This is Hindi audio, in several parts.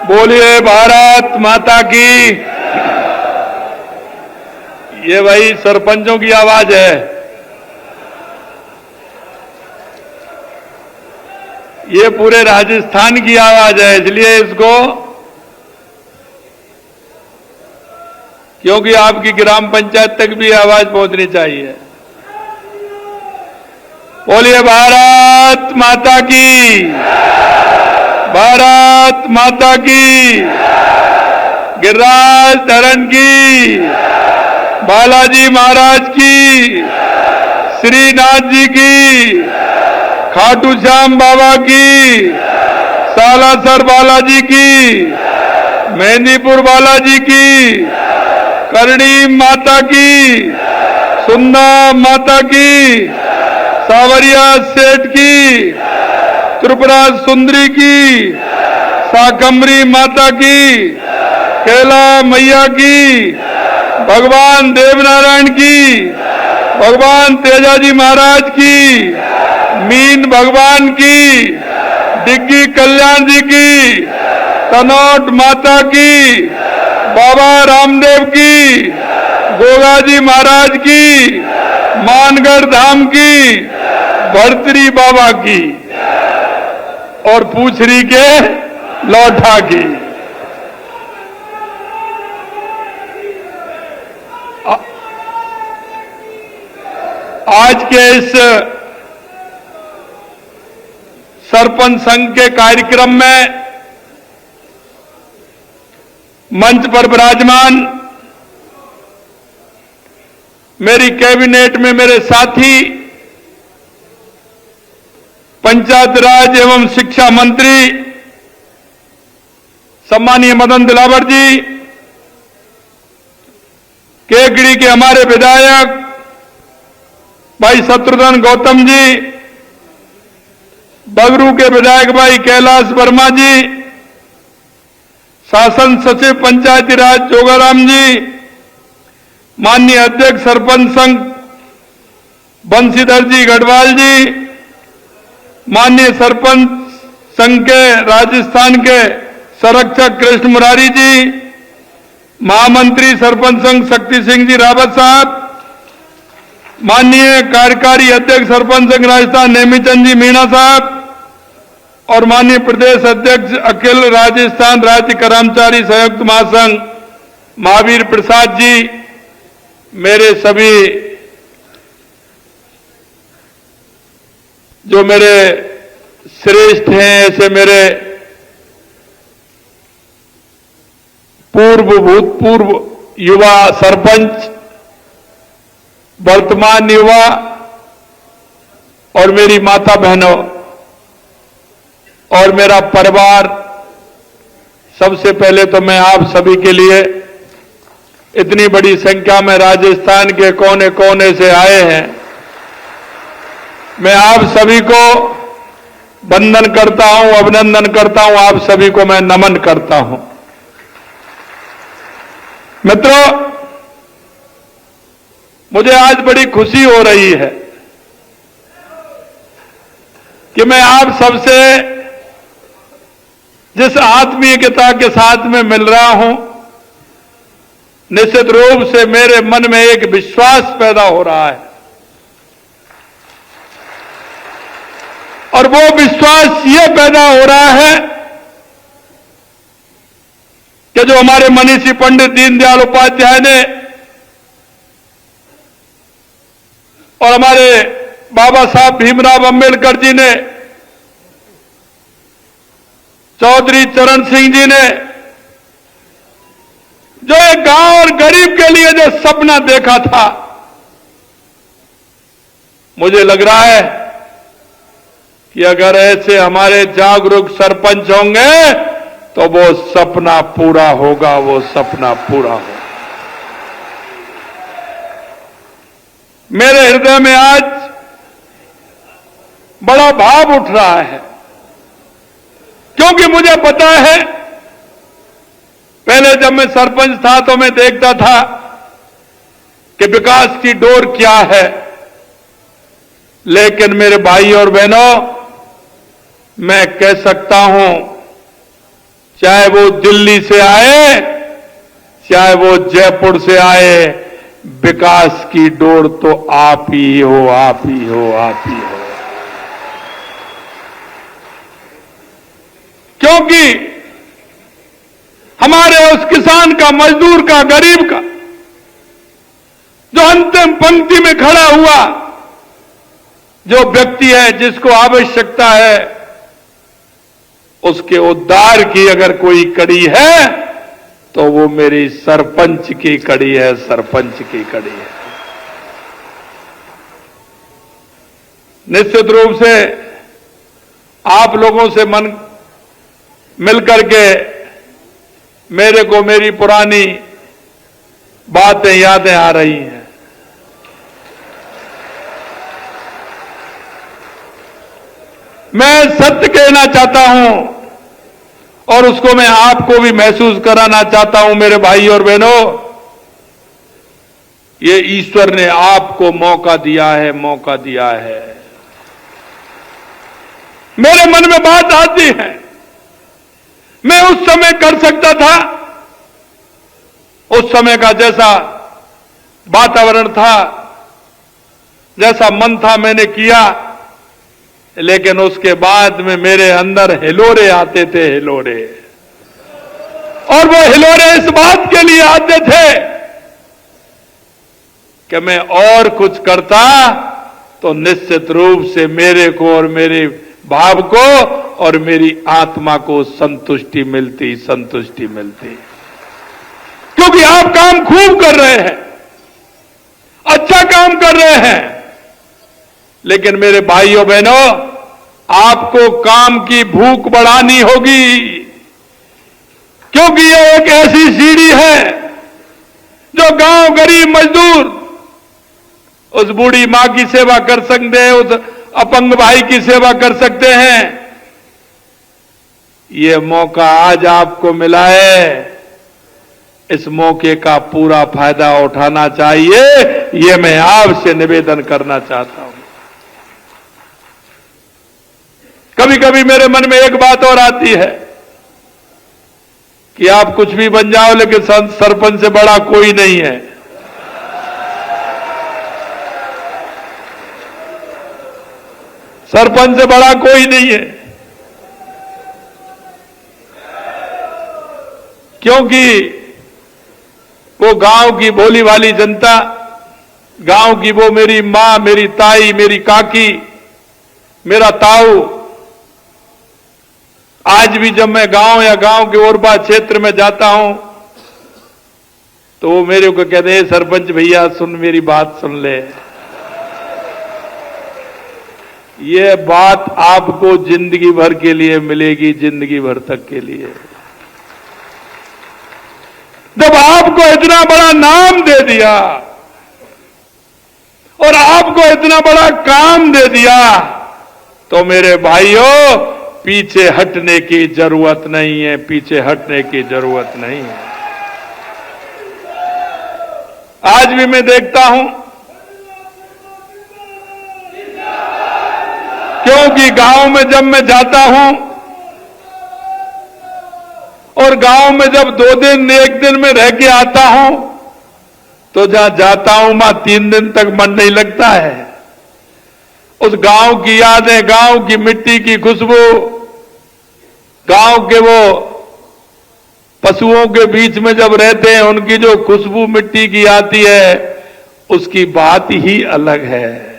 बोलिए भारत माता की। ये वही सरपंचों की आवाज है। ये पूरे राजस्थान की आवाज है, इसलिए इसको, क्योंकि आपकी ग्राम पंचायत तक भी आवाज पहुंचनी चाहिए। बोलिए भारत माता की, भारत माता की, गिरिराज धरण की, बालाजी महाराज की, श्रीनाथ जी की, खाटू श्याम बाबा की, सालासर बालाजी की, मेहंदीपुर बालाजी की, करणी माता की, सुंदा माता की, सावरिया सेठ की, त्रिपुरा सुंदरी की, शाकंभरी माता की, कैला मैया की, भगवान देवनारायण की, भगवान तेजाजी महाराज की, मीन भगवान की, डिग्गी कल्याण जी की, तनोट माता की, बाबा रामदेव की, गोगाजी महाराज की, मानगढ़ धाम की, भरतरी बाबा की और पूछरी के लौठा की। आज के इस सरपंच संघ के कार्यक्रम में मंच पर विराजमान मेरी कैबिनेट में मेरे साथी पंचायत राज एवं शिक्षा मंत्री सम्मानीय मदन दिलावर जी, केकड़ी के हमारे विधायक भाई शत्रुघ्न गौतम जी, बगरू के विधायक भाई कैलाश वर्मा जी, शासन सचिव पंचायती राज जोगाराम जी, माननीय अध्यक्ष सरपंच संघ बंशीधर जी गढ़वाल जी, माननीय सरपंच संघ के राजस्थान के संरक्षक कृष्ण मुरारी जी, महामंत्री सरपंच संघ शक्ति सिंह जी रावत साहब, माननीय कार्यकारी अध्यक्ष सरपंच संघ राजस्थान नेमीचंद जी मीणा साहब और माननीय प्रदेश अध्यक्ष अखिल राजस्थान राज्य कर्मचारी संयुक्त महासंघ महावीर प्रसाद जी, मेरे सभी जो मेरे श्रेष्ठ हैं, ऐसे मेरे भूतपूर्व युवा सरपंच, वर्तमान युवा और मेरी माता बहनों और मेरा परिवार, सबसे पहले तो मैं आप सभी के लिए, इतनी बड़ी संख्या में राजस्थान के कोने कोने से आए हैं, मैं आप सभी को वंदन करता हूं, अभिनंदन करता हूं, आप सभी को मैं नमन करता हूं। मित्रों, मुझे आज बड़ी खुशी हो रही है कि मैं आप सबसे जिस आत्मीयता के साथ में मिल रहा हूं, निश्चित रूप से मेरे मन में एक विश्वास पैदा हो रहा है और वो विश्वास ये पैदा हो रहा है कि जो हमारे मनीषी पंडित दीनदयाल उपाध्याय ने और हमारे बाबा साहब भीमराव अंबेडकर जी ने, चौधरी चरण सिंह जी ने जो एक गांव और गरीब के लिए जो सपना देखा था, मुझे लग रहा है कि अगर ऐसे हमारे जागरूक सरपंच होंगे तो वो सपना पूरा होगा, वो सपना पूरा होगा। मेरे हृदय में आज बड़ा भाव उठ रहा है, क्योंकि मुझे पता है, पहले जब मैं सरपंच था तो मैं देखता था कि विकास की डोर क्या है, लेकिन मेरे भाई और बहनों, मैं कह सकता हूं चाहे वो दिल्ली से आए, चाहे वो जयपुर से आए, विकास की डोर तो आप ही हो, आप ही हो, आप ही हो। क्योंकि हमारे उस किसान का, मजदूर का, गरीब का, जो अंतिम पंक्ति में खड़ा हुआ, जो व्यक्ति है जिसको आवश्यकता है, उसके उद्धार की अगर कोई कड़ी है तो वो मेरी सरपंच की कड़ी है, सरपंच की कड़ी है। निश्चित रूप से आप लोगों से मन मिलकर के मेरे को मेरी पुरानी बातें, यादें आ रही हैं। मैं सत्य कहना चाहता हूं और उसको मैं आपको भी महसूस कराना चाहता हूं मेरे भाई और बहनों। ये ईश्वर ने आपको मौका दिया है, मौका दिया है। मेरे मन में बात आती है, मैं उस समय कर सकता था, उस समय का जैसा वातावरण था, जैसा मन था, मैंने किया, लेकिन उसके बाद में मेरे अंदर हिलोरे आते थे, हिलोरे। और वो हिलोरे इस बात के लिए आते थे कि मैं और कुछ करता तो निश्चित रूप से मेरे को और मेरे भाव को और मेरी आत्मा को संतुष्टि मिलती, संतुष्टि मिलती। क्योंकि आप काम खूब कर रहे हैं, अच्छा काम कर रहे हैं, लेकिन मेरे भाइयों बहनों, आपको काम की भूख बढ़ानी होगी। क्योंकि ये एक ऐसी सीढ़ी है जो गांव, गरीब, मजदूर उस बूढ़ी मां की सेवा कर सकते हैं, उस अपंग भाई की सेवा कर सकते हैं। ये मौका आज आपको मिला है, इस मौके का पूरा फायदा उठाना चाहिए, ये मैं आपसे निवेदन करना चाहता हूं। कभी कभी मेरे मन में एक बात और आती है कि आप कुछ भी बन जाओ, लेकिन सरपंच से बड़ा कोई नहीं है। सरपंच से बड़ा कोई नहीं है, क्योंकि वो गांव की भोली भाली जनता, गांव की वो मेरी मां, मेरी ताई, मेरी काकी, मेरा ताऊ, आज भी जब मैं गांव या गांव के ओरबा क्षेत्र में जाता हूं तो वो मेरे को कहते हैं, सरपंच भैया सुन, मेरी बात सुन ले। ये बात आपको जिंदगी भर के लिए मिलेगी, जिंदगी भर तक के लिए। जब आपको इतना बड़ा नाम दे दिया और आपको इतना बड़ा काम दे दिया, तो मेरे भाइयों, पीछे हटने की जरूरत नहीं है, पीछे हटने की जरूरत नहीं है। आज भी मैं देखता हूं, क्योंकि गांव में जब मैं जाता हूं और गांव में जब 2 दिन, 1 दिन में रह के आता हूं, तो जहां जाता हूं वहां 3 दिन तक मन नहीं लगता है। उस गांव की यादें, गांव की मिट्टी की खुशबू, गांव के वो पशुओं के बीच में जब रहते हैं, उनकी जो खुशबू मिट्टी की आती है, उसकी बात ही अलग है।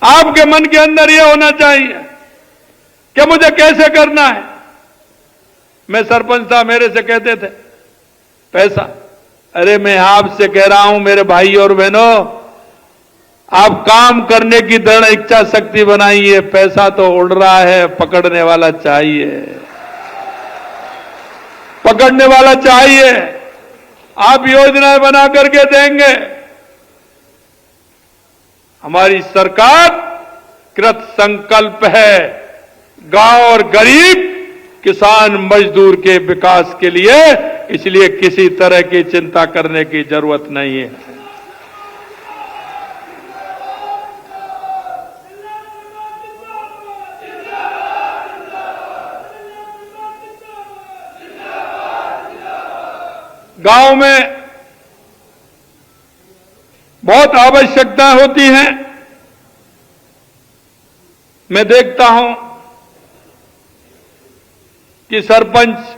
आपके मन के अंदर यह होना चाहिए कि मुझे कैसे करना है। मैं सरपंच था, मेरे से कहते थे पैसा, अरे मैं आपसे कह रहा हूं मेरे भाई और बहनों, आप काम करने की दृढ़ इच्छा शक्ति बनाइए। पैसा तो उड़ रहा है, पकड़ने वाला चाहिए, पकड़ने वाला चाहिए। आप योजनाएं बना करके देंगे। हमारी सरकार कृत संकल्प है गांव और गरीब किसान मजदूर के विकास के लिए, इसलिए किसी तरह की चिंता करने की जरूरत नहीं है। गांव में बहुत आवश्यकता होती है। मैं देखता हूं कि सरपंच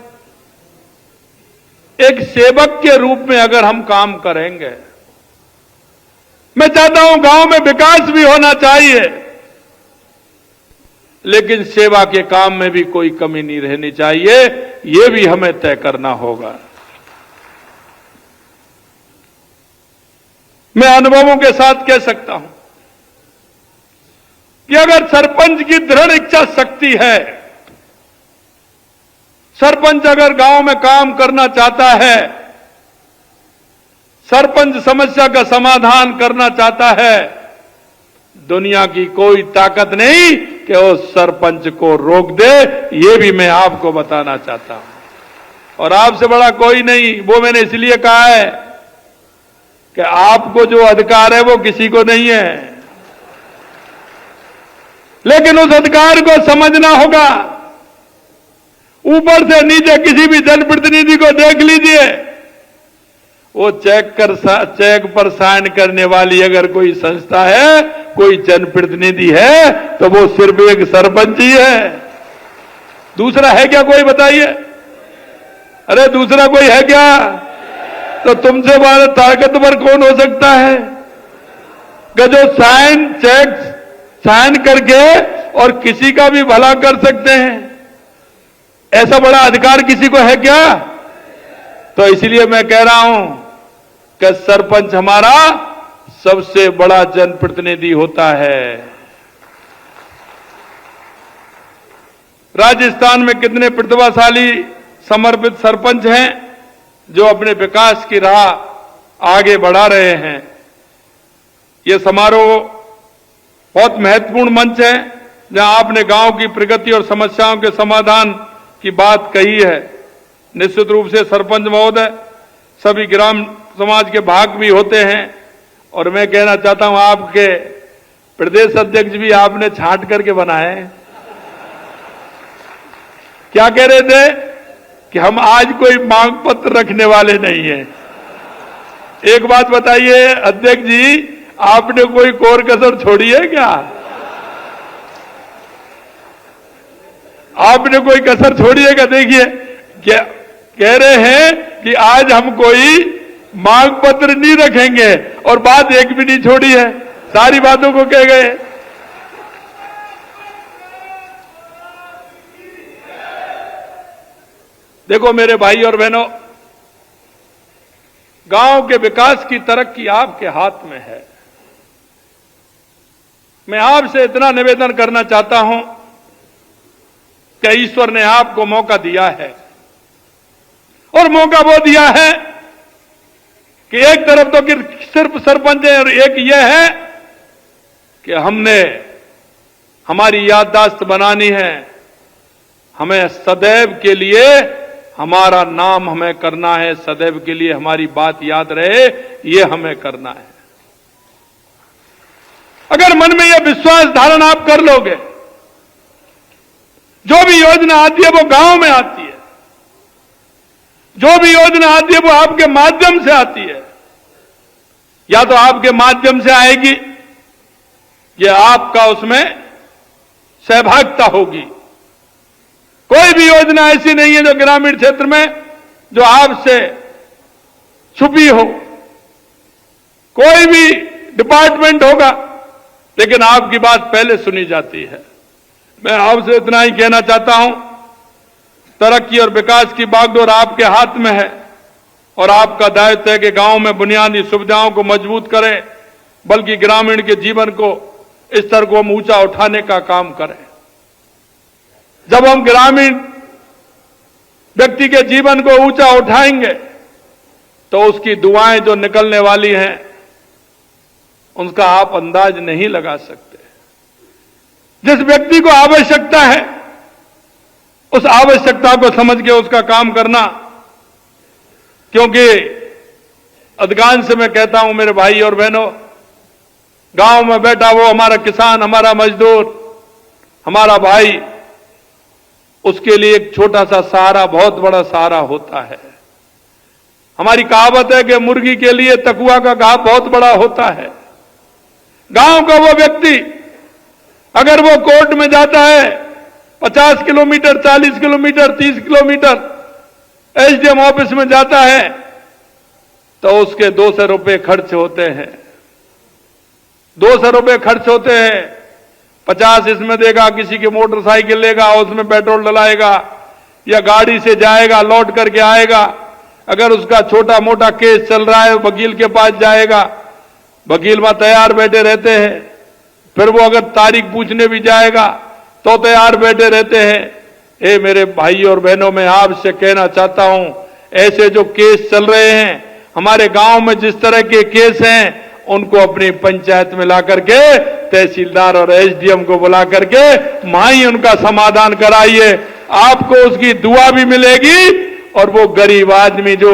एक सेवक के रूप में अगर हम काम करेंगे, मैं चाहता हूं गांव में विकास भी होना चाहिए, लेकिन सेवा के काम में भी कोई कमी नहीं रहनी चाहिए। यह भी हमें तय करना होगा। मैं अनुभवों के साथ कह सकता हूं कि अगर सरपंच की दृढ़ इच्छा शक्ति है, सरपंच अगर गांव में काम करना चाहता है, सरपंच समस्या का समाधान करना चाहता है, दुनिया की कोई ताकत नहीं कि वो सरपंच को रोक दे। ये भी मैं आपको बताना चाहता हूं। और आपसे बड़ा कोई नहीं, वो मैंने इसलिए कहा है कि आपको जो अधिकार है वो किसी को नहीं है, लेकिन उस अधिकार को समझना होगा। ऊपर से नीचे किसी भी जनप्रतिनिधि को देख लीजिए, वो चेक पर साइन करने वाली अगर कोई संस्था है, कोई जनप्रतिनिधि है, तो वो सिर्फ एक सरपंच ही है। दूसरा है क्या कोई, बताइए? अरे दूसरा कोई है क्या? तो तुमसे बड़ा ताकतवर कौन हो सकता है कि जो साइन करके और किसी का भी भला कर सकते हैं? ऐसा बड़ा अधिकार किसी को है क्या? तो इसलिए मैं कह रहा हूं कि सरपंच हमारा सबसे बड़ा जनप्रतिनिधि होता है। राजस्थान में कितने प्रतिभाशाली समर्पित सरपंच हैं जो अपने विकास की राह आगे बढ़ा रहे हैं। यह समारोह बहुत महत्वपूर्ण मंच है जहां आपने गांव की प्रगति और समस्याओं के समाधान की बात कही है। निश्चित रूप से सरपंच महोदय सभी ग्राम समाज के भाग भी होते हैं, और मैं कहना चाहता हूं आपके प्रदेश अध्यक्ष भी आपने छांट करके बनाए। क्या कह रहे थे कि हम आज कोई मांग पत्र रखने वाले नहीं हैं। एक बात बताइए अध्यक्ष जी, आपने कोई कोर कसर छोड़ी है क्या? आपने कोई कसर छोड़ी है क्या? देखिए क्या कह रहे हैं कि आज हम कोई मांग पत्र नहीं रखेंगे, और बात एक भी नहीं छोड़ी है, सारी बातों को कह गए। देखो मेरे भाई और बहनों, गांव के विकास की तरक्की आपके हाथ में है। मैं आपसे इतना निवेदन करना चाहता हूं कि ईश्वर ने आपको मौका दिया है, और मौका वो दिया है कि एक तरफ तो सिर्फ सरपंच है, और एक यह है कि हमारी याददाश्त बनानी है। हमें सदैव के लिए हमारा नाम हमें करना है, सदैव के लिए हमारी बात याद रहे, ये हमें करना है। अगर मन में यह विश्वास धारण आप कर लोगे, जो भी योजना आती है वो गांव में आती है, जो भी योजना आती है वो आपके माध्यम से आती है। या तो आपके माध्यम से आएगी, या आपका उसमें सहभागिता होगी। कोई भी योजना ऐसी नहीं है जो ग्रामीण क्षेत्र में जो आपसे छुपी हो। कोई भी डिपार्टमेंट होगा, लेकिन आपकी बात पहले सुनी जाती है। मैं आपसे इतना ही कहना चाहता हूं, तरक्की और विकास की बागडोर आपके हाथ में है, और आपका दायित्व है कि गांव में बुनियादी सुविधाओं को मजबूत करें, बल्कि ग्रामीण के जीवन को, स्तर को हम ऊंचा उठाने का काम करें। जब हम ग्रामीण व्यक्ति के जीवन को ऊंचा उठाएंगे तो उसकी दुआएं जो निकलने वाली हैं उनका आप अंदाज नहीं लगा सकते। जिस व्यक्ति को आवश्यकता है उस आवश्यकता को समझ के उसका काम करना, क्योंकि अधिकांश मैं कहता हूं मेरे भाई और बहनों, गांव में बैठा वो हमारा किसान, हमारा मजदूर, हमारा भाई, उसके लिए एक छोटा सा सहारा बहुत बड़ा सहारा होता है। हमारी कहावत है कि मुर्गी के लिए तकुआ का घाव बहुत बड़ा होता है। गांव का वो व्यक्ति अगर वो कोर्ट में जाता है 50 kilometre, 40 kilometre, 30 kilometre SDM office में जाता है तो उसके 200 रुपए खर्च होते हैं। 200 रुपए खर्च होते हैं। 50 इसमें देगा, किसी की मोटरसाइकिल लेगा, उसमें पेट्रोल डलाएगा, या गाड़ी से जाएगा, लौट करके आएगा। अगर उसका छोटा मोटा केस चल रहा है, वकील के पास जाएगा, वकील वहां तैयार बैठे रहते हैं। फिर वो अगर तारीख पूछने भी जाएगा तो तैयार बैठे रहते हैं। मेरे भाई और बहनों, मैं आपसे कहना चाहता हूं, ऐसे जो केस चल रहे हैं हमारे गांव में, जिस तरह के केस हैं, उनको अपनी पंचायत में ला करके तहसीलदार और एसडीएम को बुला करके माई उनका समाधान कराइए। आपको उसकी दुआ भी मिलेगी और वो गरीब आदमी जो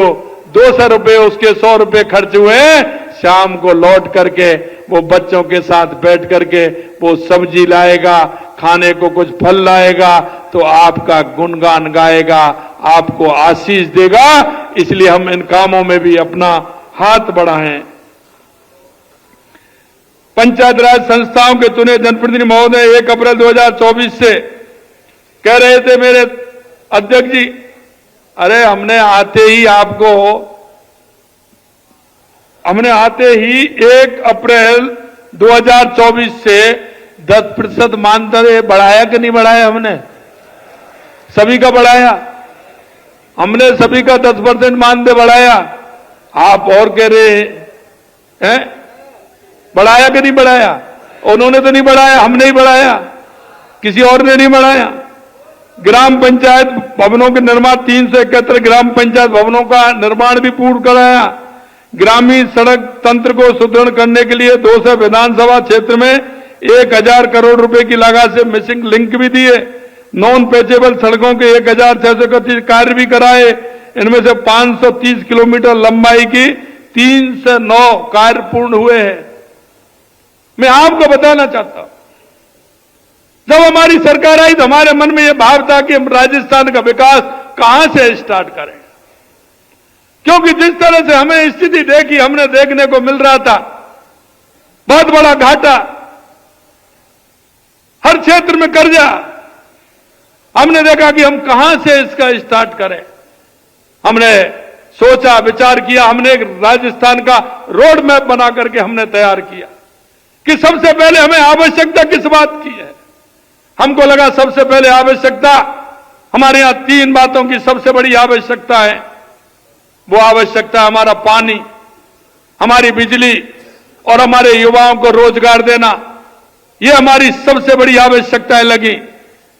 200 रुपए, उसके 100 रुपए खर्च हुए, शाम को लौट करके वो बच्चों के साथ बैठ करके वो सब्जी लाएगा, खाने को कुछ फल लाएगा, तो आपका गुणगान गाएगा, आपको आशीष देगा। इसलिए हम इन कामों में भी अपना हाथ बढ़ाएं। पंचायत राज संस्थाओं के चुने जनप्रतिनिधि महोदय 1 अप्रैल 2024 से कह रहे थे मेरे अध्यक्ष जी, अरे हमने आते ही 1 अप्रैल 2024 से 10% मानदेय बढ़ाया कि नहीं बढ़ाया? हमने सभी का बढ़ाया। हमने सभी का 10% मानदेय बढ़ाया। आप और कह रहे हैं बढ़ाया कि नहीं बढ़ाया? उन्होंने तो नहीं बढ़ाया, हमने ही बढ़ाया, किसी और ने नहीं बढ़ाया। ग्राम पंचायत भवनों के निर्माण 371 ग्राम पंचायत भवनों का निर्माण भी पूर्ण कराया। ग्रामीण सड़क तंत्र को सुदृढ़ करने के लिए 200 विधानसभा क्षेत्र में 1000 करोड़ रुपए की लागत से मिसिंग लिंक भी दिए। नॉन पैचेबल सड़कों के 1631 कार्य भी कराए। इनमें से 530 किलोमीटर लंबाई की 3 से 9 कार्य पूर्ण हुए हैं। मैं आपको बताना चाहता हूं, जब हमारी सरकार आई तो हमारे मन में यह भाव था कि हम राजस्थान का विकास कहां से स्टार्ट करें, क्योंकि जिस तरह से हमें स्थिति देखी, हमने देखने को मिल रहा था बहुत बड़ा घाटा, हर क्षेत्र में कर्जा। हमने देखा कि हम कहां से इसका स्टार्ट करें। हमने सोचा, विचार किया, हमने एक राजस्थान का रोड मैप बना करके हमने तैयार किया कि सबसे पहले हमें आवश्यकता किस बात की है। हमको लगा सबसे पहले आवश्यकता, हमारे यहां 3 बातों की सबसे बड़ी आवश्यकता है। वो आवश्यकता हमारा पानी, हमारी बिजली और हमारे युवाओं को रोजगार देना। ये हमारी सबसे बड़ी आवश्यकताएं लगी।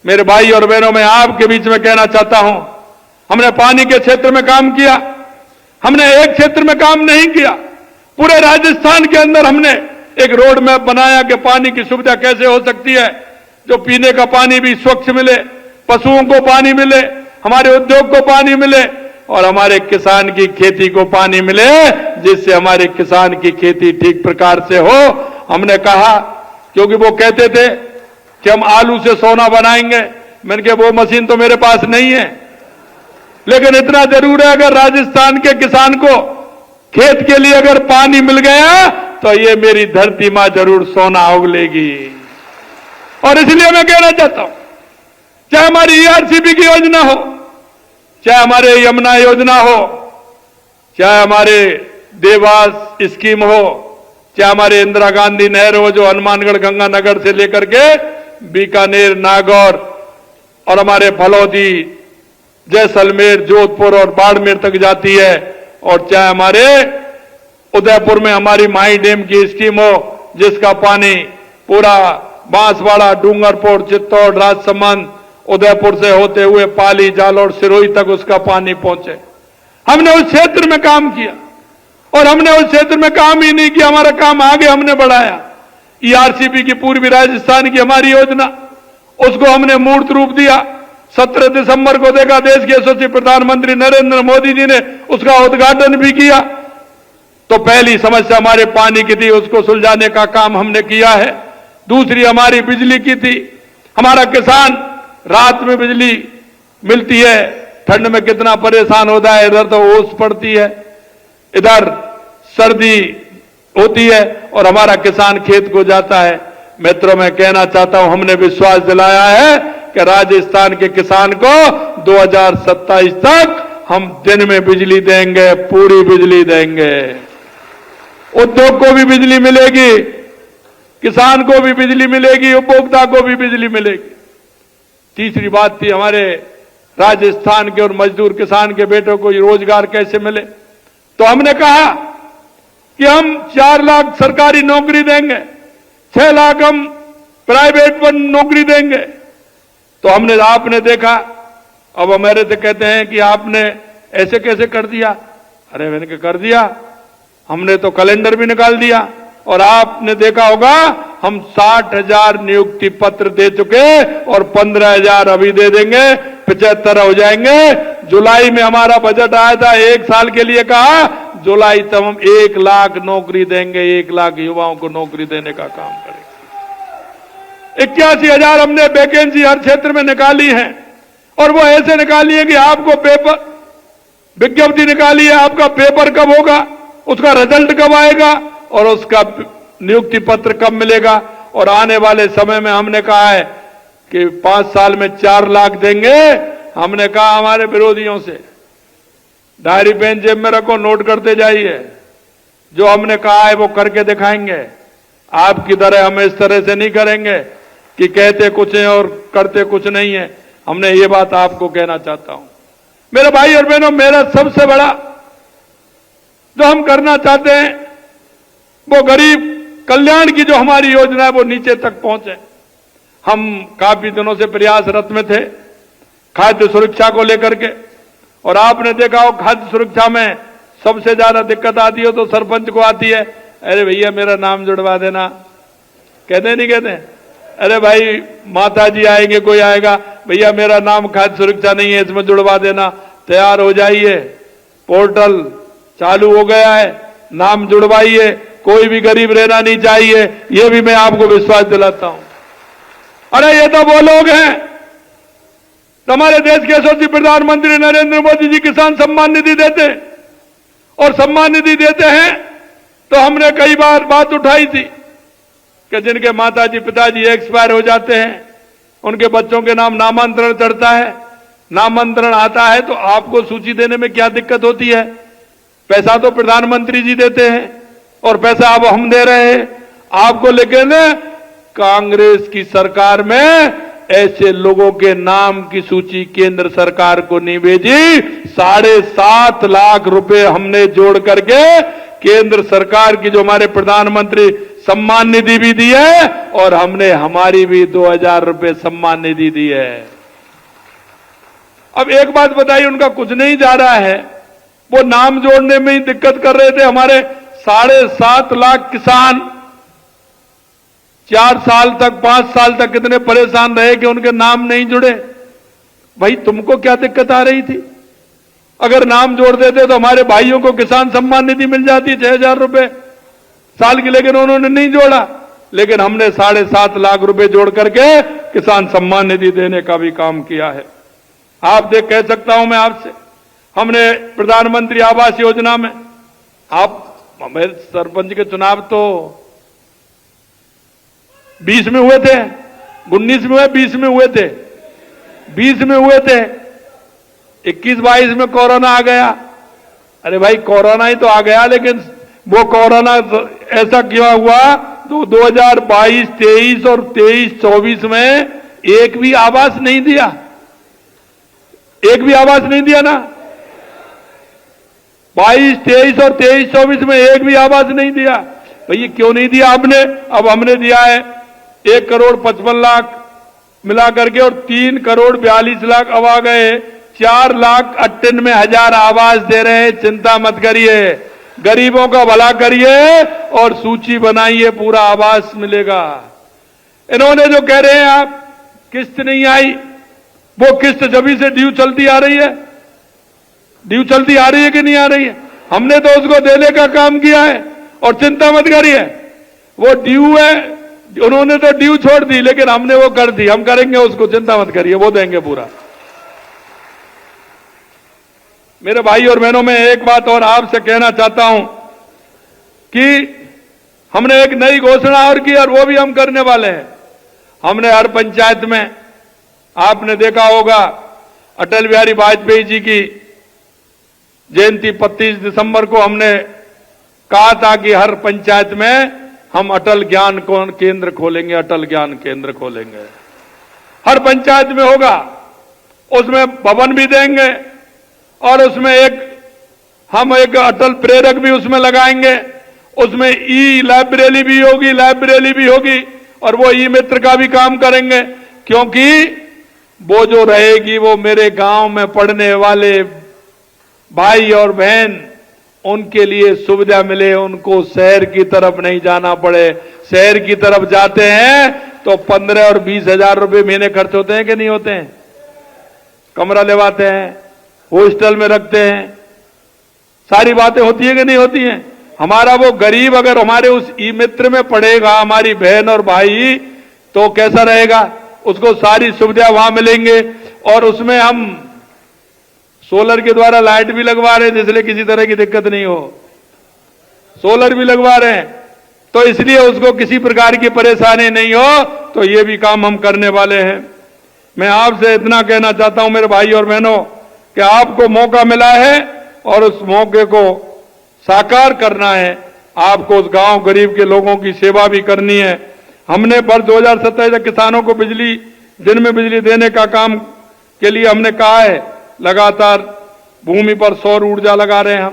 मेरे भाई और बहनों, मैं आपके बीच में कहना चाहता हूं, हमने पानी के क्षेत्र में काम किया। हमने एक क्षेत्र में काम नहीं किया, पूरे राजस्थान के अंदर हमने एक रोड मैप बनाया कि पानी की सुविधा कैसे हो सकती है, जो पीने का पानी भी स्वच्छ मिले, पशुओं को पानी मिले, हमारे उद्योग को पानी मिले और हमारे किसान की खेती को पानी मिले, जिससे हमारे किसान की खेती ठीक प्रकार से हो। हमने कहा, क्योंकि वो कहते थे कि हम आलू से सोना बनाएंगे। मैंने कहा वो मशीन तो मेरे पास नहीं है, लेकिन इतना जरूर है, अगर राजस्थान के किसान को खेत के लिए अगर पानी मिल गया तो ये मेरी धरती मां जरूर सोना उगलेगी। और इसलिए मैं कहना चाहता हूं, चाहे हमारी ईआरसीपी की योजना हो, चाहे हमारे यमुना योजना हो, चाहे हमारे देवास स्कीम हो, चाहे हमारे इंदिरा गांधी नहर हो जो हनुमानगढ़ गंगानगर से लेकर के बीकानेर, नागौर और हमारे फलौदी, जैसलमेर, जोधपुर और बाड़मेर तक जाती है, और चाहे हमारे उदयपुर में हमारी माई डैम की स्कीम हो, जिसका पानी पूरा बांसवाड़ा, डूंगरपुर, चित्तौड़, राजसमंद, उदयपुर से होते हुए पाली, जालौर, सिरोही तक उसका पानी पहुंचे। हमने उस क्षेत्र में काम किया और हमने उस क्षेत्र में काम ही नहीं किया, हमारा काम आगे हमने बढ़ाया। ईआरसीपी की पूर्वी राजस्थान की हमारी योजना, उसको हमने मूर्त रूप दिया। 17 दिसंबर को देखा, देश के यशस्वी प्रधानमंत्री नरेंद्र मोदी जी ने उसका उद्घाटन भी किया। तो पहली समस्या हमारे पानी की थी, उसको सुलझाने का काम हमने किया है। दूसरी हमारी बिजली की थी। हमारा किसान रात में बिजली मिलती है, ठंड में कितना परेशान होता है। इधर तो ओस पड़ती है, इधर सर्दी होती है और हमारा किसान खेत को जाता है। मित्रों, मैं कहना चाहता हूं, हमने विश्वास दिलाया है कि राजस्थान के किसान को 2027 तक हम दिन में बिजली देंगे, पूरी बिजली देंगे। उद्योग को भी बिजली मिलेगी, किसान को भी बिजली मिलेगी, उपभोक्ता को भी बिजली मिलेगी। तीसरी बात थी हमारे राजस्थान के और मजदूर किसान के बेटों को रोजगार कैसे मिले। तो हमने कहा कि हम 4 लाख सरकारी नौकरी देंगे, 6 लाख हम प्राइवेट पर नौकरी देंगे। तो हमने, आपने देखा, अब मेरे से कहते हैं कि आपने ऐसे कैसे कर दिया। अरे मैंने क्या कर दिया, हमने तो कैलेंडर भी निकाल दिया। और आपने देखा होगा, हम 60,000 नियुक्ति पत्र दे चुके और 15,000 अभी दे देंगे, 75 हो जाएंगे। जुलाई में हमारा बजट आया था, 1 साल के लिए कहा, जुलाई तक हम 1 लाख नौकरी देंगे, 1 लाख युवाओं को नौकरी देने का काम करेंगे। 81,000 हमने वैकेंसी हर क्षेत्र में निकाली है और वो ऐसे निकाली है कि आपको पेपर, विज्ञप्ति निकाली है, आपका पेपर कब होगा, उसका रिजल्ट कब आएगा और उसका नियुक्ति पत्र कब मिलेगा। और आने वाले समय में हमने कहा है कि 5 साल में 4 लाख देंगे। हमने कहा हमारे विरोधियों से, डायरी पेन जेब में रखो, नोट करते जाइए, जो हमने कहा है वो करके दिखाएंगे। आपकी तरह हम इस तरह से नहीं करेंगे कि कहते कुछ है और करते कुछ नहीं है। हमने ये बात आपको कहना चाहता हूं। मेरे भाई और बहनों, मेरा सबसे बड़ा जो हम करना चाहते हैं वो गरीब कल्याण की जो हमारी योजना है वो नीचे तक पहुंचे। हम काफी दिनों से प्रयासरत में थे खाद्य सुरक्षा को लेकर के, और आपने देखा हो खाद्य सुरक्षा में सबसे ज्यादा दिक्कत आती हो तो सरपंच को आती है। अरे भैया मेरा नाम जुड़वा देना, कहते नहीं कहते? अरे भाई माता जी आएंगे, कोई आएगा, भैया मेरा नाम खाद्य सुरक्षा नहीं है, इसमें जुड़वा देना। तैयार हो जाइए, पोर्टल चालू हो गया है, नाम जुड़वाइए, कोई भी गरीब रहना नहीं चाहिए। ये भी मैं आपको विश्वास दिलाता हूं। अरे ये तो वो लोग हैं, हमारे देश के यशस्वी प्रधानमंत्री नरेंद्र मोदी जी किसान सम्मान निधि देते हैं, और सम्मान निधि देते हैं तो हमने कई बार बात उठाई थी कि जिनके माताजी पिताजी एक्सपायर हो जाते हैं, उनके बच्चों के नाम नामांतरण चढ़ता है, नामांतरण आता है तो आपको सूची देने में क्या दिक्कत होती है? पैसा तो प्रधानमंत्री जी देते हैं और पैसा अब हम दे रहे हैं आपको। लेकिन कांग्रेस की सरकार में ऐसे लोगों के नाम की सूची केंद्र सरकार को नहीं भेजी। 7.5 लाख रुपए हमने जोड़ करके केंद्र सरकार की जो हमारे प्रधानमंत्री सम्मान निधि भी दी है, और हमने हमारी भी 2,000 रुपए सम्मान निधि दी है। अब एक बात बताइए, उनका कुछ नहीं जा रहा है, वो नाम जोड़ने में ही दिक्कत कर रहे थे। हमारे 7.5 लाख किसान 4 साल तक 5 साल तक कितने परेशान रहे कि उनके नाम नहीं जुड़े। भाई तुमको क्या दिक्कत आ रही थी? अगर नाम जोड़ देते तो हमारे भाइयों को किसान सम्मान निधि मिल जाती 6,000 रुपए साल की, लेकिन उन्होंने नहीं जोड़ा। लेकिन हमने 7.5 लाख रुपए जोड़ करके किसान सम्मान निधि देने का भी काम किया है। आप देख, कह सकता हूं मैं आपसे, हमने प्रधानमंत्री आवास योजना में, आप मेरे सरपंच के चुनाव तो 20 में हुए थे, 19 में हुए, 20 में हुए थे, 20 में हुए थे, 21-22 में कोरोना आ गया। अरे भाई कोरोना ही तो आ गया, लेकिन वो कोरोना ऐसा क्यों हुआ? तो 2022, 23 और 23-24 में एक भी आवास नहीं दिया, एक भी आवास नहीं दिया ना। 22, 23 और 23, 24 में एक भी आवास नहीं दिया। भैया क्यों नहीं दिया आपने? अब हमने दिया है 1,55,00,000 मिला करके और 3,42,00,000 अब आ गए 4,98,000 आवास दे रहे हैं। चिंता मत करिए, गरीबों का भला करिए और सूची बनाइए, पूरा आवास मिलेगा। इन्होंने जो कह रहे हैं आप किस्त नहीं आई, वो किस्त जब से ड्यू चलती आ रही है। ड्यू चलती आ रही है कि नहीं आ रही है? हमने तो उसको देने का काम किया है और चिंता मत करिए, वो ड्यू है। उन्होंने तो ड्यू छोड़ दी, लेकिन हमने वो कर दी, हम करेंगे उसको, चिंता मत करिए, वो देंगे पूरा। मेरे भाई और बहनों, मैं एक बात और आपसे कहना चाहता हूं कि हमने एक नई घोषणा और की और वो भी हम करने वाले हैं। हमने हर पंचायत में, आपने देखा होगा अटल बिहारी वाजपेयी जी की जयंती 25 दिसंबर को हमने कहा था कि हर पंचायत में हम अटल ज्ञान केंद्र खोलेंगे, अटल ज्ञान केंद्र खोलेंगे। हर पंचायत में होगा, उसमें भवन भी देंगे और उसमें हम एक अटल प्रेरक भी उसमें लगाएंगे। उसमें ई लाइब्रेरी भी होगी और वो ई मित्र का भी काम करेंगे, क्योंकि वो जो रहेगी वो मेरे गांव में पढ़ने वाले भाई और बहन, उनके लिए सुविधा मिले, उनको शहर की तरफ नहीं जाना पड़े। शहर की तरफ जाते हैं तो 15 और 20 हजार रुपए महीने खर्च होते हैं कि नहीं होते हैं? कमरा लेवाते हैं, हॉस्टल में रखते हैं, सारी बातें होती है कि नहीं होती हैं? हमारा वो गरीब अगर हमारे उस ई मित्र में पढ़ेगा, हमारी बहन और भाई, तो कैसा रहेगा? उसको सारी सुविधा वहां मिलेंगे। और उसमें हम सोलर के द्वारा लाइट भी लगवा रहे हैं, इसलिए किसी तरह की दिक्कत नहीं हो। सोलर भी लगवा रहे हैं, तो इसलिए उसको किसी प्रकार की परेशानी नहीं हो। तो ये भी काम हम करने वाले हैं। मैं आपसे इतना कहना चाहता हूं मेरे भाई और बहनों कि आपको मौका मिला है और उस मौके को साकार करना है। आपको उस गांव गरीब के लोगों की सेवा भी करनी है। हमने वर्ष 2027 तक किसानों को बिजली, दिन में बिजली देने का काम के लिए हमने कहा है, लगातार भूमि पर सौर ऊर्जा लगा रहे हैं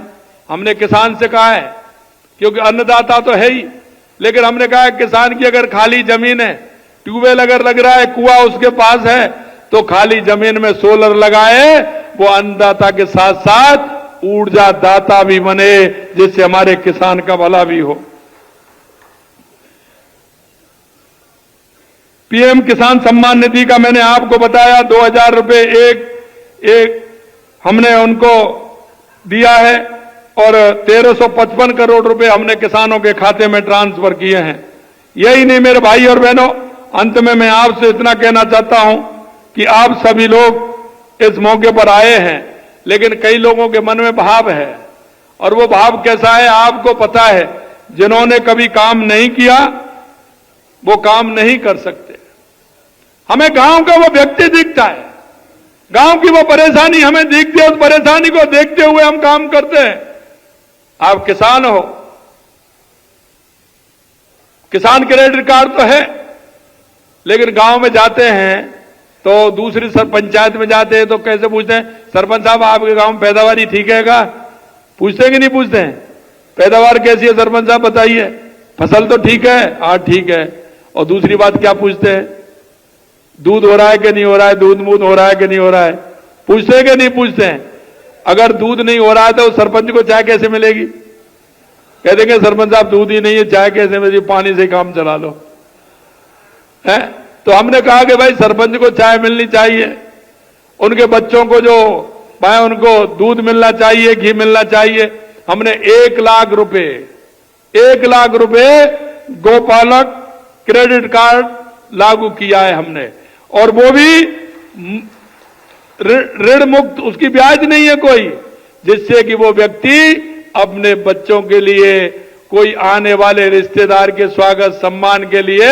हमने किसान से कहा है, क्योंकि अन्नदाता तो है ही, लेकिन हमने कहा है किसान की अगर खाली जमीन है, ट्यूबवेल अगर लग रहा है, कुआं उसके पास है, तो खाली जमीन में सोलर लगाए। वो अन्नदाता के साथ साथ ऊर्जा दाता भी बने, जिससे हमारे किसान का भला भी हो। पीएम किसान सम्मान निधि का मैंने आपको बताया, 2,000 रुपए एक हमने उनको दिया है और 1,355 करोड़ रुपए हमने किसानों के खाते में ट्रांसफर किए हैं। यही नहीं मेरे भाई और बहनों, अंत में मैं आपसे इतना कहना चाहता हूं कि आप सभी लोग इस मौके पर आए हैं, लेकिन कई लोगों के मन में भाव है, और वो भाव कैसा है आपको पता है। जिन्होंने कभी काम नहीं किया वो काम नहीं कर सकते। हमें गांव का वो व्यक्ति दिखता है, गांव की वो परेशानी हमें दिखती है, उस परेशानी को देखते हुए हम काम करते हैं। आप किसान हो, किसान क्रेडिट कार्ड तो है, लेकिन गांव में जाते हैं तो दूसरी पंचायत में जाते हैं तो कैसे पूछते हैं, सरपंच साहब आपके गांव में पैदावारी ठीक है क्या? पूछते हैं कि नहीं पूछते हैं? पैदावार कैसी है सरपंच साहब बताइए, फसल तो ठीक है? हाँ ठीक है। और दूसरी बात क्या पूछते हैं? दूध हो रहा है कि नहीं हो रहा है, दूध मूध हो रहा है कि नहीं हो रहा है? पूछते हैं कि नहीं पूछते हैं? अगर दूध नहीं हो रहा है तो सरपंच को चाय कैसे मिलेगी? कह देंगे सरपंच साहब दूध ही नहीं है, चाय कैसे मिलेगी, पानी से काम चला लो है। तो हमने कहा कि भाई सरपंच को चाय मिलनी चाहिए, उनके बच्चों को जो भाई उनको दूध मिलना चाहिए, घी मिलना चाहिए। हमने 1,00,000 रुपए गौपालक क्रेडिट कार्ड लागू किया है हमने, और वो भी ऋण मुक्त, उसकी ब्याज नहीं है कोई, जिससे कि वो व्यक्ति अपने बच्चों के लिए, कोई आने वाले रिश्तेदार के स्वागत सम्मान के लिए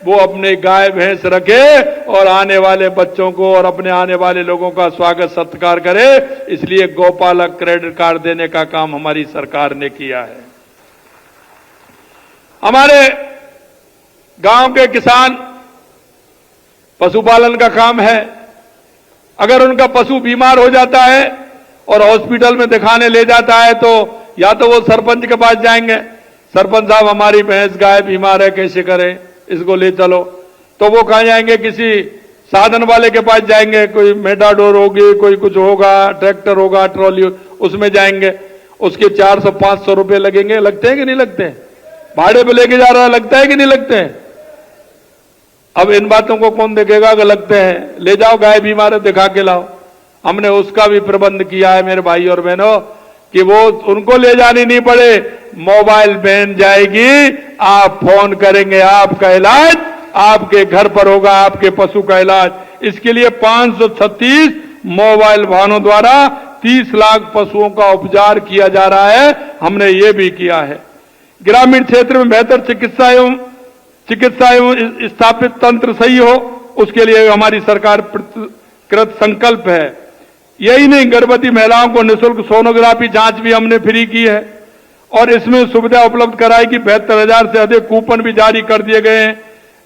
वो अपने गाय भैंस रखे और आने वाले बच्चों को और अपने आने वाले लोगों का स्वागत सत्कार करे। इसलिए गौपालक क्रेडिट कार्ड देने का काम हमारी सरकार ने किया है। हमारे गांव के किसान पशुपालन का काम है। अगर उनका पशु बीमार हो जाता है और हॉस्पिटल में दिखाने ले जाता है तो या तो वो सरपंच के पास जाएंगे, सरपंच साहब हमारी भैंस गाय बीमार है, कैसे करें, इसको ले चलो। तो वो कहाँ जाएंगे, किसी साधन वाले के पास जाएंगे, कोई मेटाडोर होगी, कोई कुछ होगा, ट्रैक्टर होगा, ट्रॉली, उसमें जाएंगे। उसके 400-500 रुपए लगेंगे, लगते हैं कि नहीं लगते हैं? भाड़े पे लेके जा रहा है, लगता है कि नहीं लगते हैं? अब इन बातों को कौन देखेगा कि लगते हैं? ले जाओ, गाय बीमार है, दिखा के लाओ। हमने उसका भी प्रबंध किया है मेरे भाई और बहनों, कि वो उनको ले जानी नहीं पड़े, मोबाइल वैन जाएगी, आप फोन करेंगे, आपका इलाज आपके घर पर होगा, आपके पशु का इलाज। इसके लिए 536 मोबाइल वाहनों द्वारा 30 लाख पशुओं का उपचार किया जा रहा है, हमने ये भी किया है। ग्रामीण क्षेत्र में बेहतर चिकित्सा एवं स्थापित तंत्र सही हो, उसके लिए हमारी सरकार कृत संकल्प है। यही नहीं, गर्भवती महिलाओं को निःशुल्क सोनोग्राफी जांच भी हमने फ्री की है और इसमें सुविधा उपलब्ध कराई कि 72,000 से अधिक कूपन भी जारी कर दिए गए हैं।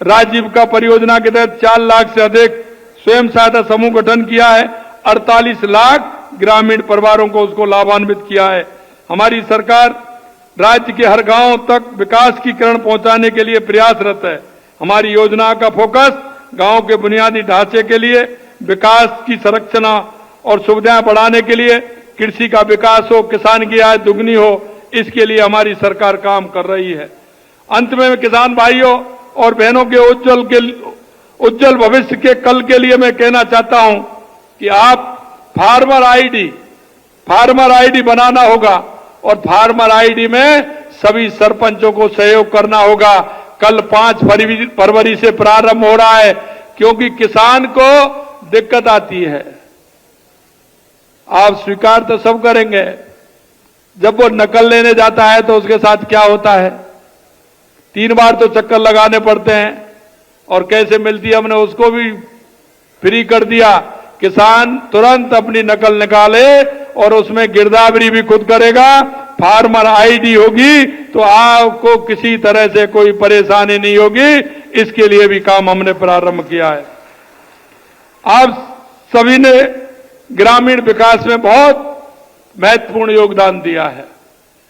राजीविका परियोजना के तहत 4 लाख से अधिक स्वयं सहायता समूह गठन किया है, 48 लाख ग्रामीण परिवारों को उसको लाभान्वित किया है। हमारी सरकार राज्य के हर गांव तक विकास की किरण पहुंचाने के लिए प्रयासरत है। हमारी योजना का फोकस गांव के बुनियादी ढांचे के लिए विकास की संरचना और सुविधाएं बढ़ाने के लिए, कृषि का विकास हो, किसान की आय दुगनी हो, इसके लिए हमारी सरकार काम कर रही है। अंत में किसान भाइयों और बहनों के उज्जवल भविष्य के कल के लिए मैं कहना चाहता हूं कि आप फार्मर आईडी बनाना होगा और फार्मर आईडी में सभी सरपंचों को सहयोग करना होगा। कल 5 फरवरी से प्रारंभ हो रहा है, क्योंकि किसान को दिक्कत आती है। आप स्वीकार तो सब करेंगे, जब वो नकल लेने जाता है तो उसके साथ क्या होता है, 3 बार तो चक्कर लगाने पड़ते हैं और कैसे मिलती है, हमने उसको भी फ्री कर दिया। किसान तुरंत अपनी नकल निकाले और उसमें गिरदावरी भी खुद करेगा, फार्मर आईडी होगी तो आपको किसी तरह से कोई परेशानी नहीं होगी। इसके लिए भी काम हमने प्रारंभ किया है। आप सभी ने ग्रामीण विकास में बहुत महत्वपूर्ण योगदान दिया है।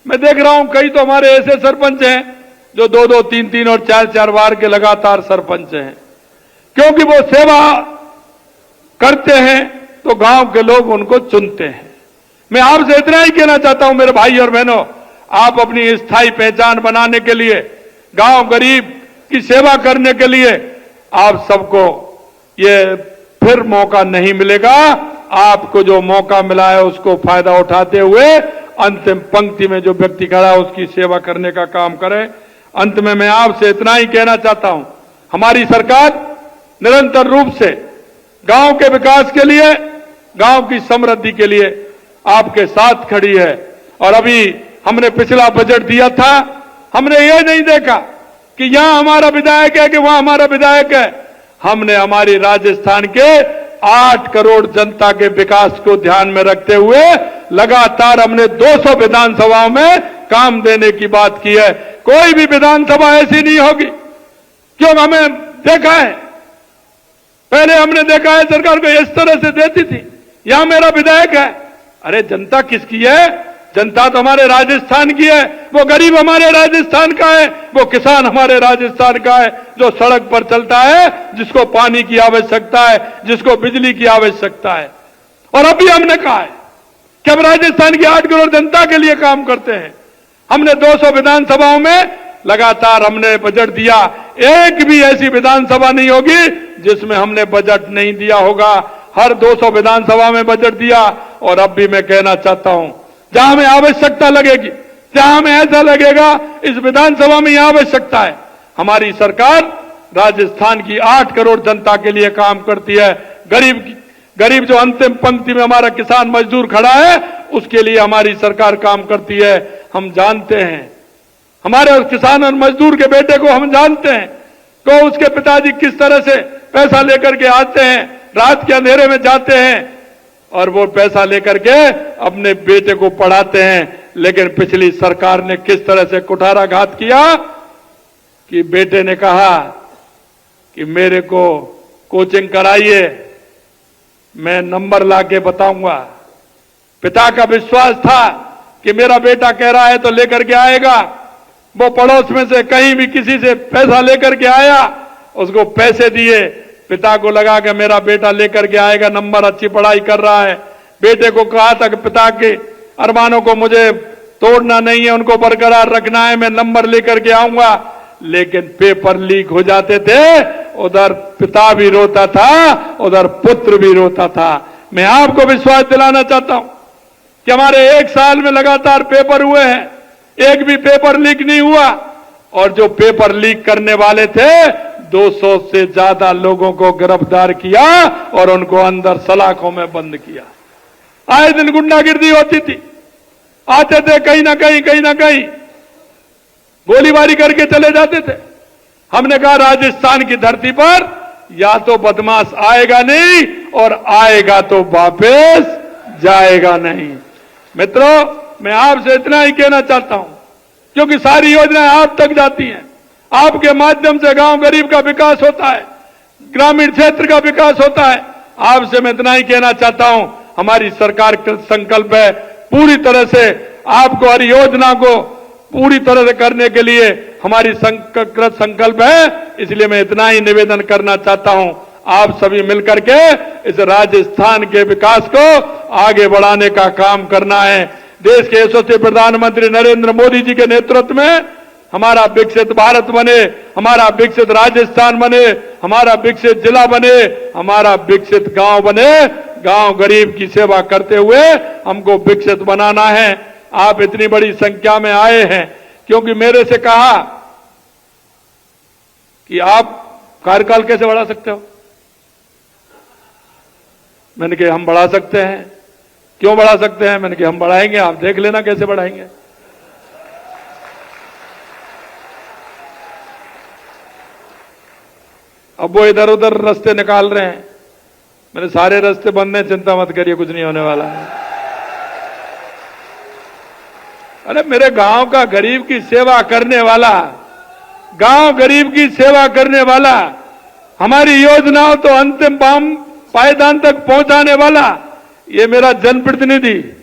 मैं देख रहा हूं कई तो हमारे ऐसे सरपंच हैं जो 2-2, 3-3 और 4-4 बार के लगातार सरपंच हैं, क्योंकि वो सेवा करते हैं तो गांव के लोग उनको चुनते हैं। मैं आपसे इतना ही कहना चाहता हूं मेरे भाई और बहनों, आप अपनी स्थायी पहचान बनाने के लिए, गांव गरीब की सेवा करने के लिए आप सबको ये फिर मौका नहीं मिलेगा। आपको जो मौका मिला है उसको फायदा उठाते हुए अंतिम पंक्ति में जो व्यक्ति खड़ा है उसकी सेवा करने का काम करें। अंत में मैं आपसे इतना ही कहना चाहता हूं, हमारी सरकार निरंतर रूप से गांव के विकास के लिए, गांव की समृद्धि के लिए आपके साथ खड़ी है। और अभी हमने पिछला बजट दिया था, हमने ये नहीं देखा कि यहां हमारा विधायक है कि वहां हमारा विधायक है। हमने हमारी राजस्थान के 8 करोड़ जनता के विकास को ध्यान में रखते हुए लगातार हमने 200 विधानसभाओं में काम देने की बात की है। कोई भी विधानसभा ऐसी नहीं होगी, क्यों, हमें देखा है, पहले हमने देखा है सरकार को इस तरह से देती थी, यहां मेरा विधायक है। अरे जनता किसकी है? जनता तो हमारे राजस्थान की है, वो गरीब हमारे राजस्थान का है, वो किसान हमारे राजस्थान का है, जो सड़क पर चलता है, जिसको पानी की आवश्यकता है, जिसको बिजली की आवश्यकता है। और अभी हमने कहा है कि हम राजस्थान की 8 करोड़ जनता के लिए काम करते हैं। हमने 200 विधानसभाओं में लगातार हमने बजट दिया, एक भी ऐसी विधानसभा नहीं होगी जिसमें हमने बजट नहीं दिया होगा। हर 200 विधानसभा में बजट दिया। और अब भी मैं कहना चाहता हूं, जहां हमें आवश्यकता लगेगी, जहां हमें ऐसा लगेगा इस विधानसभा में यह आवश्यकता है, हमारी सरकार राजस्थान की 8 करोड़ जनता के लिए काम करती है। गरीब जो अंतिम पंक्ति में हमारा किसान मजदूर खड़ा है, उसके लिए हमारी सरकार काम करती है। हम जानते हैं, हमारे उस किसान और मजदूर के बेटे को हम जानते हैं तो उसके पिताजी किस तरह से पैसा लेकर के आते हैं, रात के अंधेरे में जाते हैं और वो पैसा लेकर के अपने बेटे को पढ़ाते हैं। लेकिन पिछली सरकार ने किस तरह से कुठाराघात किया कि बेटे ने कहा कि मेरे को कोचिंग कराइए, मैं नंबर लाके बताऊंगा। पिता का विश्वास था कि मेरा बेटा कह रहा है तो लेकर के आएगा। वो पड़ोस में से कहीं भी किसी से पैसा लेकर के आया, उसको पैसे दिए, पिता को लगा कि मेरा बेटा लेकर के आएगा, नंबर अच्छी पढ़ाई कर रहा है। बेटे को कहा था कि पिता के अरमानों को मुझे तोड़ना नहीं है, उनको बरकरार रखना है, मैं नंबर लेकर के आऊंगा। लेकिन पेपर लीक हो जाते थे, उधर पिता भी रोता था, उधर पुत्र भी रोता था। मैं आपको विश्वास दिलाना चाहता हूं कि हमारे 1 साल में लगातार पेपर हुए हैं, एक भी पेपर लीक नहीं हुआ। और जो पेपर लीक करने वाले थे, 200 से ज्यादा लोगों को गिरफ्तार किया और उनको अंदर सलाखों में बंद किया। आए दिन गुंडागिर्दी होती थी, आते थे कहीं ना कहीं गोलीबारी करके चले जाते थे। हमने कहा राजस्थान की धरती पर या तो बदमाश आएगा नहीं, और आएगा तो वापस जाएगा नहीं। मित्रों, मैं आपसे इतना ही कहना चाहता हूं, क्योंकि सारी योजनाएं आप तक जाती हैं, आपके माध्यम से गांव गरीब का विकास होता है, ग्रामीण क्षेत्र का विकास होता है। आपसे मैं इतना ही कहना चाहता हूं, हमारी सरकार का संकल्प है पूरी तरह से आपको हर योजना को पूरी तरह से करने के लिए हमारी संकल्प है। इसलिए मैं इतना ही निवेदन करना चाहता हूं, आप सभी मिलकर के इस राजस्थान के विकास को आगे बढ़ाने का काम करना है। देश के यशस्वी प्रधानमंत्री नरेंद्र मोदी जी के नेतृत्व में हमारा विकसित भारत बने, हमारा विकसित राजस्थान बने, हमारा विकसित जिला बने, हमारा विकसित गांव बने। गांव गरीब की सेवा करते हुए हमको विकसित बनाना है। आप इतनी बड़ी संख्या में आए हैं क्योंकि मेरे से कहा कि आप कार्यकाल कैसे बढ़ा सकते हो। मैंने कहा हम बढ़ा सकते हैं। क्यों बढ़ा सकते हैं? मैंने कहा हम बढ़ाएंगे, आप देख लेना कैसे बढ़ाएंगे। अब वो इधर उधर रास्ते निकाल रहे हैं। मैंने सारे रास्ते बंद हैं, चिंता मत करिए, कुछ नहीं होने वाला है। अरे मेरे गांव का गरीब की सेवा करने वाला, गांव गरीब की सेवा करने वाला, हमारी योजनाओं तो अंतिम पायदान तक पहुंचाने वाला, ये मेरा जनप्रतिनिधि।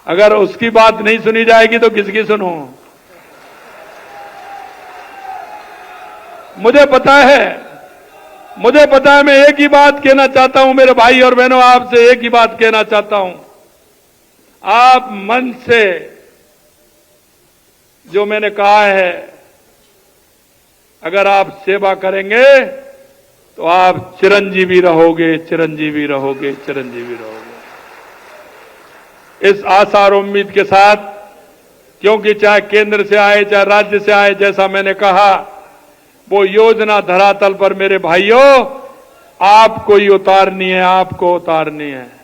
अगर उसकी बात नहीं सुनी जाएगी तो किसकी सुनूं? मुझे पता है, मैं एक ही बात कहना चाहता हूं मेरे भाई और बहनों, आपसे एक ही बात कहना चाहता हूं। आप मन से जो मैंने कहा है, अगर आप सेवा करेंगे तो आप चिरंजीवी रहोगे, चिरंजीवी रहोगे, चिरंजीवी रहोगे। इस आशा और उम्मीद के साथ, क्योंकि चाहे केंद्र से आए चाहे राज्य से आए, जैसा मैंने कहा, वो योजना धरातल पर मेरे भाइयों आपको ही उतारनी है, आपको उतारनी है।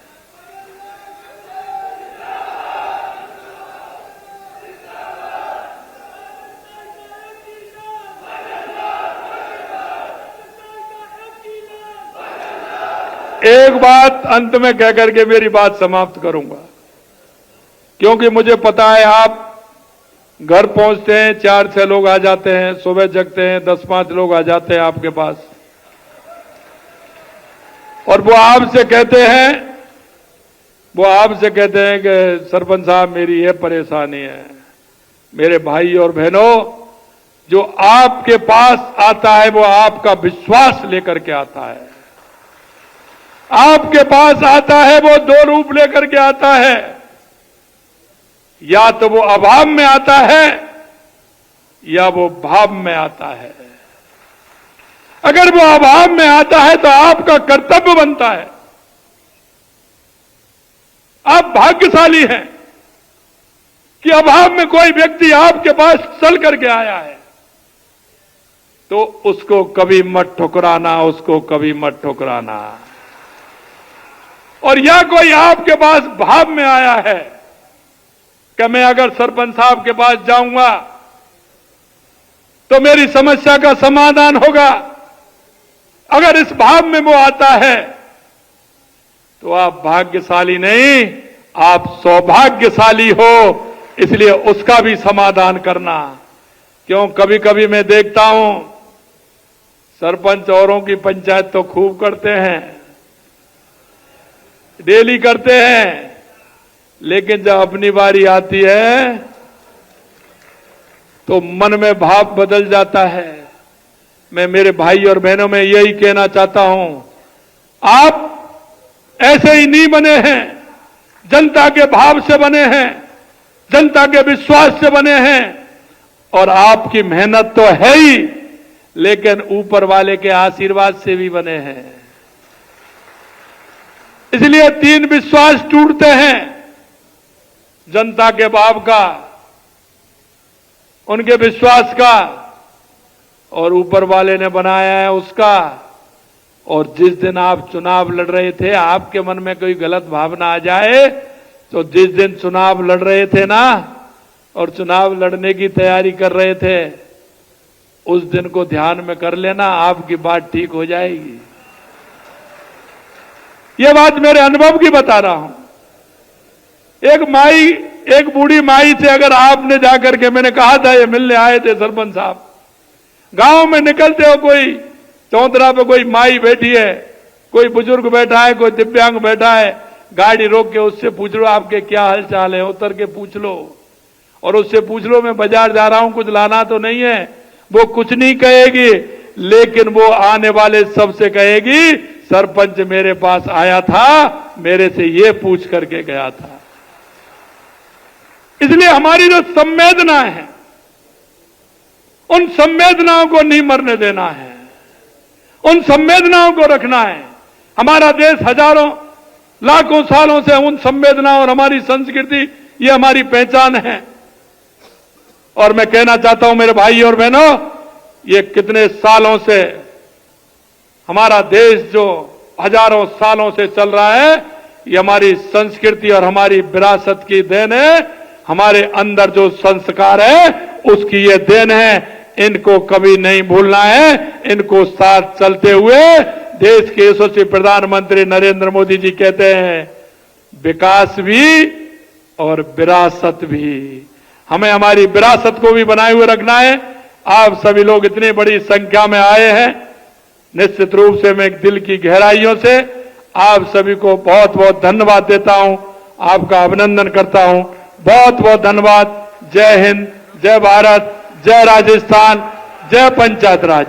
एक बात अंत में कहकर के मेरी बात समाप्त करूंगा, क्योंकि मुझे पता है आप घर पहुंचते हैं, 4-6 लोग आ जाते हैं, सुबह जगते हैं 10-5 लोग आ जाते हैं आपके पास, और वो आपसे कहते हैं कि सरपंच साहब मेरी ये परेशानी है। मेरे भाई और बहनों, जो आपके पास आता है वो आपका विश्वास लेकर के आता है। आपके पास आता है वो 2 रूप लेकर के आता है। या तो वो अभाव में आता है या वो भाव में आता है। अगर वो अभाव में आता है तो आपका कर्तव्य बनता है, आप भाग्यशाली हैं कि अभाव में कोई व्यक्ति आपके पास चल करके आया है, तो उसको कभी मत ठुकराना, उसको कभी मत ठुकराना। और या कोई आपके पास भाव में आया है कि मैं अगर सरपंच साहब के पास जाऊंगा तो मेरी समस्या का समाधान होगा, अगर इस भाव में वो आता है तो आप भाग्यशाली नहीं, आप सौभाग्यशाली हो। इसलिए उसका भी समाधान करना। क्यों, कभी कभी मैं देखता हूं सरपंच औरों की पंचायत तो खूब करते हैं, डेली करते हैं, लेकिन जब अपनी बारी आती है तो मन में भाव बदल जाता है। मैं मेरे भाई और बहनों में यही कहना चाहता हूं, आप ऐसे ही नहीं बने हैं, जनता के भाव से बने हैं, जनता के विश्वास से बने हैं, और आपकी मेहनत तो है ही, लेकिन ऊपर वाले के आशीर्वाद से भी बने हैं। इसलिए 3 विश्वास टूटते हैं, जनता के भाव का, उनके विश्वास का, और ऊपर वाले ने बनाया है उसका। और जिस दिन आप चुनाव लड़ रहे थे, आपके मन में कोई गलत भावना आ जाए तो जिस दिन चुनाव लड़ रहे थे ना, और चुनाव लड़ने की तैयारी कर रहे थे, उस दिन को ध्यान में कर लेना, आपकी बात ठीक हो जाएगी। ये बात मेरे अनुभव की बता रहा हूं। एक बूढ़ी माई से अगर आपने जाकर के, मैंने कहा था, ये मिलने आए थे सरपंच साहब, गांव में निकलते हो, कोई चौतरा पे कोई माई बैठी है, कोई बुजुर्ग बैठा है, कोई दिव्यांग बैठा है, गाड़ी रोक के उससे पूछ लो आपके क्या हाल चाल है, उतर के पूछ लो, और उससे पूछ लो मैं बाजार जा रहा हूं, कुछ लाना तो नहीं है। वो कुछ नहीं कहेगी, लेकिन वो आने वाले सबसे कहेगी, सरपंच मेरे पास आया था, मेरे से ये पूछ करके गया था। इसलिए हमारी जो संवेदना है, उन संवेदनाओं को नहीं मरने देना है, उन संवेदनाओं को रखना है। हमारा देश हजारों लाखों सालों से उन संवेदनाओं और हमारी संस्कृति, ये हमारी पहचान है। और मैं कहना चाहता हूं मेरे भाई और बहनों, ये कितने सालों से हमारा देश जो हजारों सालों से चल रहा है, ये हमारी संस्कृति और हमारी विरासत की देन है। हमारे अंदर जो संस्कार है उसकी ये देन है, इनको कभी नहीं भूलना है। इनको साथ चलते हुए देश के यशस्वी प्रधानमंत्री नरेंद्र मोदी जी कहते हैं, विकास भी और विरासत भी। हमें हमारी विरासत को भी बनाए हुए रखना है। आप सभी लोग इतनी बड़ी संख्या में आए हैं, निश्चित रूप से मैं दिल की गहराइयों से आप सभी को बहुत बहुत धन्यवाद देता हूं, आपका अभिनंदन करता हूं। बहुत बहुत धन्यवाद। जय हिंद, जय भारत, जय राजस्थान, जय पंचायत राज।